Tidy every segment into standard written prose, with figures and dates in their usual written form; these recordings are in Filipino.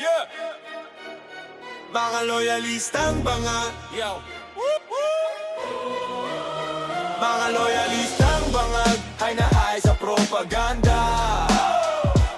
Yeah. Mga loyalistang bangag. Yo. Mga loyalistang bangag ay nahay sa propaganda.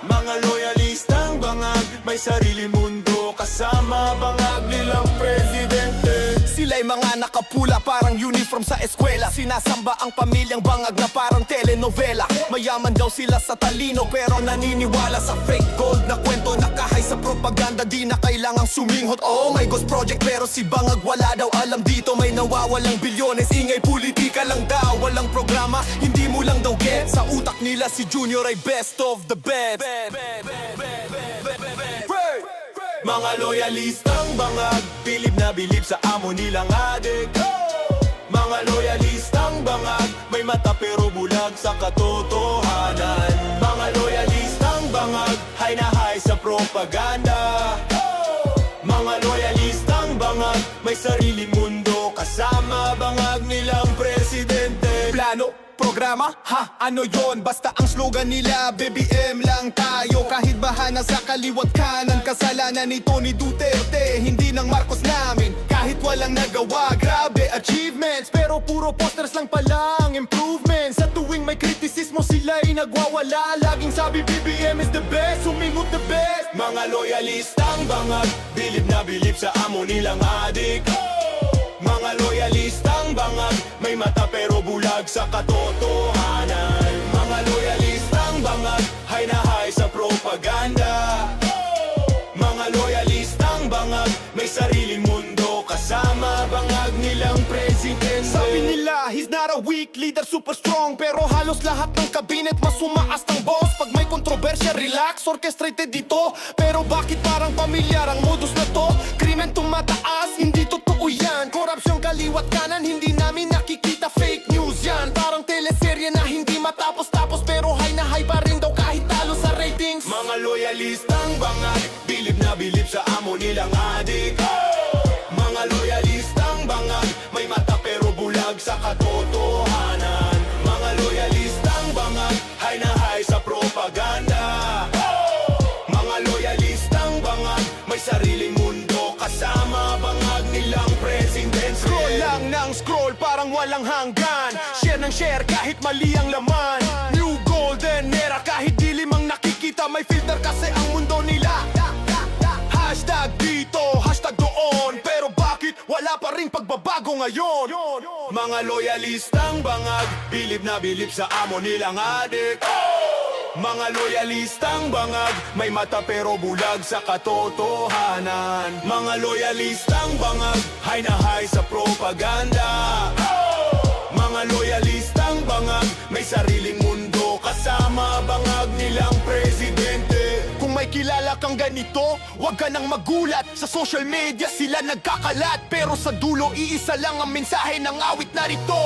Mga loyalistang bangag may sarili mundo kasama bangag nilang presidente. Sila'y mga nakapula parang uniform sa eskwela. Sinasamba ang pamilyang bangag na parang telenovela. Mayaman daw sila sa talino pero naniniwala sa fake gold na kwento. Nakahay sa propaganda, di na kailangang suminghot. Oh my Ghost Project pero si bangag wala daw alam dito. May nawawalang bilyones, ingay politika lang daw. Walang programa, hindi mo lang daw get. Sa utak nila si Junior ay best of the best. Mga loyalistang bangag, bilib na bilib sa amo nilang adik. Mga loyalistang bangag, may mata pero bulag sa katotohanan. Mga loyalistang bangag, hay na hay sa propaganda. Mga loyalistang bangag, may sariling mundo kasama bangag nilang presidente. Plano, programa, ha? Ano yon? Basta ang slogan nila, BBM lang tayo. Kahit bahana sa kaliwat kanan, kasalanan ni Tony Duterte, hindi ng Marcos namin. Kahit walang nagawa, grabe achievements, pero puro posters lang palang improvements. Sa tuwing may kritisismo sila'y nagwawala. Laging sabi BBM is the best, sumingot the best. Mga loyalistang bangag, bilib na bilib sa amo nilang adik. Mga loyalistang bangag, may mata pero bulag sa katotohanan. Mga loyalistang bangag, hay na hay sa propaganda. Mga loyalistang bangag, may sariling mundo kasama bangag nilang presidente. Sabi nila, he's not a weak leader, super strong. Pero halos lahat ng kabinet mas sumaas ng boss. Pag may kontrobersya, relax, orchestrated dito. Pero bakit parang pamilyar ang modus na to? Krimen tumataas, hindi totoo yan. Korupsyon kaliwat kanan, hindi namin nakikita, fake news yan. Parang teleserye na hindi matapos-tapos, pero high na high pa rin daw kahit talo sa ratings. Mga loyalistang bangag, bilib na bilib sa amo nilang adik. Mga loyalistang bangag, may mata pero bulag sa katotohanan. Mga loyalistang bangag, hay na hay sa propaganda. Mga loyalistang bangag, may sariling mundo kasama bangag nilang presidente. Scroll lang ng scroll, parang walang hanggan. Share ng share kahit mali ang laman. New golden era kahit dilim ang nakikita. May filter kasi ang mundo nila. Hashtag dito, hashtag doon. Pero bakit wala pa ring pagbabago ngayon? Mga loyalistang bangag, bilib na bilib sa amo nilang adik. Mga loyalistang bangag, may mata pero bulag sa katotohanan. Mga loyalistang bangag, hay na hay sa propaganda. Mga loyalistang bangag, may sariling mundo kasama bangag nilang presidente. Kung may kilala kang ganito, wag ka nang magulat. Sa social media sila nagkakalat, pero sa dulo iisa lang ang mensahe ng awit na rito.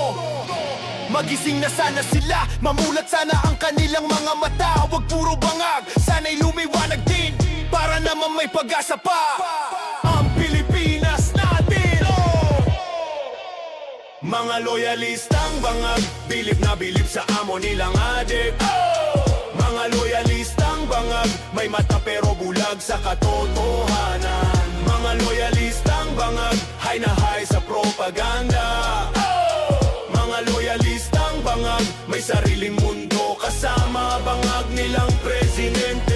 Magising na sana sila, mamulat sana ang kanilang mga mata. Wag puro bangag, sana'y lumiwanag din, para naman may pag-asa pa ang Pilipinas natin. Mga loyalistang bangag, bilib na bilib sa amo nilang adik. Mga loyalistang bangag, may mata pero bulag sa katotohanan. Mga loyalistang bangag, hay na hay sa propaganda. Mga loyalistang bangag, may sariling mundo kasama bangag nilang presidente.